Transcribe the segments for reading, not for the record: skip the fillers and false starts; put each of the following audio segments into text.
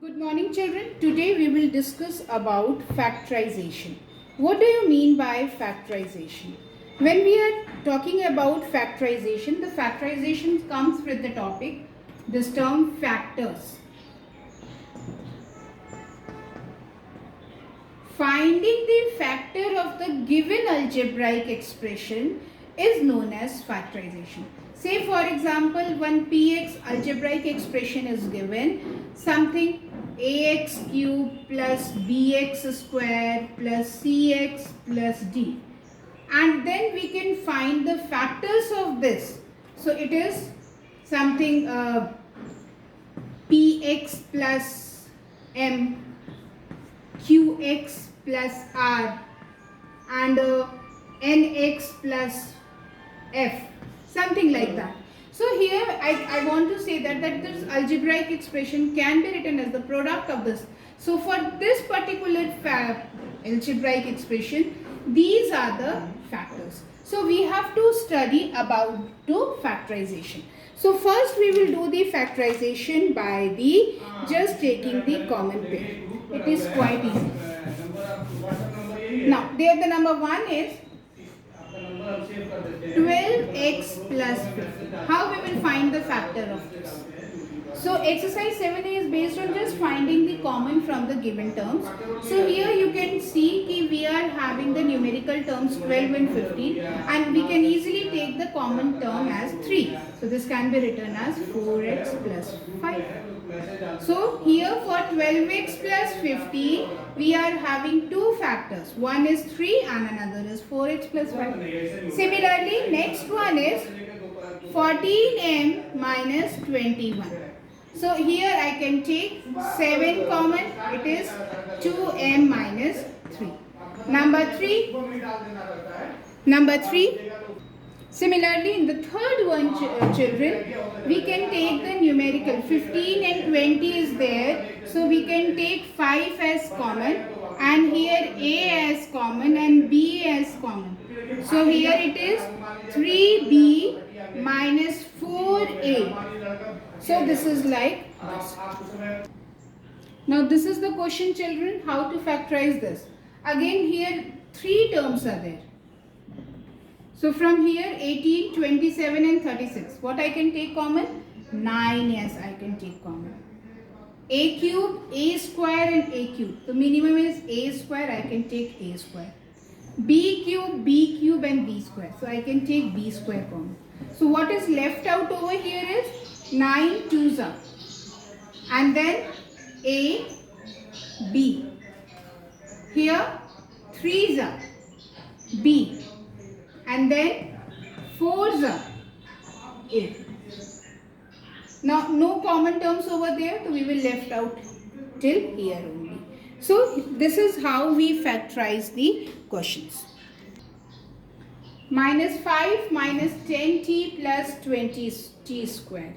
Good morning children. Today we will discuss about factorization. What do you mean by factorization? When we are talking about factorization, the factorization comes with the topic, this term factors. Finding the factor of the given algebraic expression is known as factorization. Say for example, one px algebraic expression is given, something ax cube plus bx square plus cx plus d, and then we can find the factors of this. So it is something px plus m, qx plus r, and nx plus f, something like that. So here I want to say that this algebraic expression can be written as the product of this. So for this particular algebraic expression, these are the factors. So we have to study about the factorization. So first we will do the factorization by the just taking the common pair. It is quite easy. Now there the number 1 is 12x plus 50. How we will find the factor of this? So exercise 7a is based on just finding the common from the given terms. So here you can see that we are having the numerical terms 12 and 15, and we can easily take the common term as 3. So this can be written as 4x plus 5. So here for 12x plus 15, we are having two factors. One is 3 and another is 4x plus 5. Similarly, next one is 14m minus 21. So here I can take 7 common. It is 2m minus 3. Number 3. Similarly, in the third one, children, we can take the numerical 15 and 20 is there. So we can take 5 as common, and here a as common and b as common. So here it is 3b minus 4a. So this is like this. Now this is the question, children, how to factorize this. Again here 3 terms are there. So from here 18, 27 and 36. What I can take common? 9, yes, I can take common. A cube, a square and a cube. The minimum is a square, I can take a square. B cube and b square. So I can take b square common. So what is left out over here is 9 twos are. And then a, b. Here 3s are, b. And then 4s are a. Now no common terms over there, so we will left out till here only. So this is how we factorize the questions. Minus 5 minus 10t plus 20t square.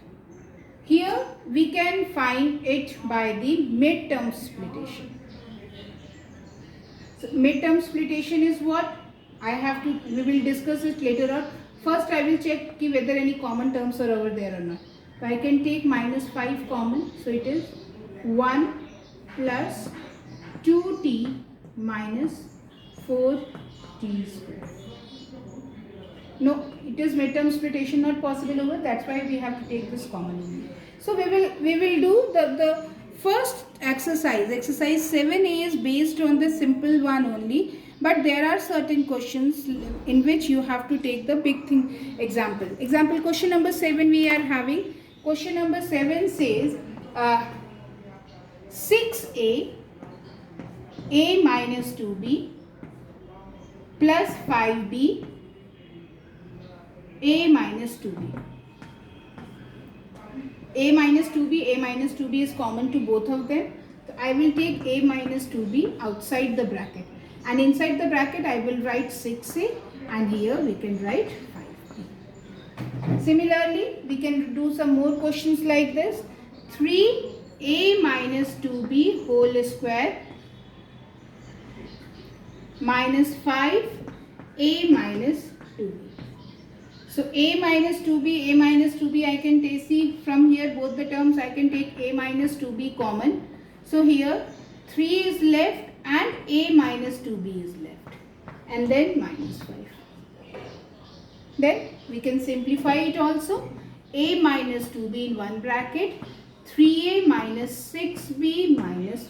Here we can find it by the midterm splitation. So midterm splitation is what? We will discuss it later on. First I will check whether any common terms are over there or not. So I can take minus 5 common. So it is 1 plus 2t minus 4t square. No, it is midterm splitation not possible over. That's why we have to take this common only. So we will do the first exercise. Exercise 7a is based on the simple one only. But there are certain questions in which you have to take the big thing example. Example question number 7 we are having. Question number 7 says 6a, a minus 2b plus 5b, a minus 2b. A minus 2b is common to both of them. So I will take a minus 2b outside the bracket. And inside the bracket I will write 6a, and here we can write 5b. Similarly, we can do some more questions like this. 3a minus 2b whole square minus 5a minus 2b. So a minus 2b I can take, see from here both the terms I can take a minus 2b common. So here 3 is left and a minus 2b is left, and then minus 5. Then we can simplify it also. A minus 2b in one bracket, 3a minus 6b minus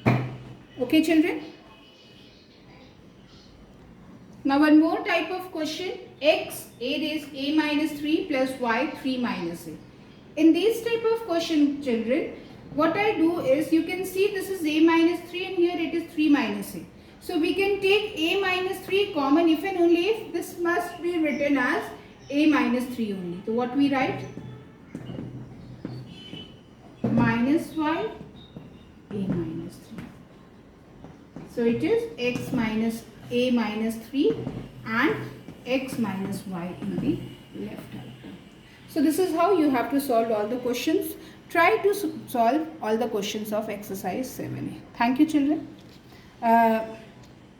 5. Okay children? Now one more type of question. X, it is a minus 3 plus y 3 minus a. In this type of question children, what I do is, you can see this is a minus 3 and here it is 3 minus a. So we can take a minus 3 common if and only if this must be written as a minus 3 only. So what we write? Minus y, a minus 3. So it is x minus a minus 3 and x minus y in the left hand. So this is how you have to solve all the questions. Try to solve all the questions of exercise 7a. Thank you children.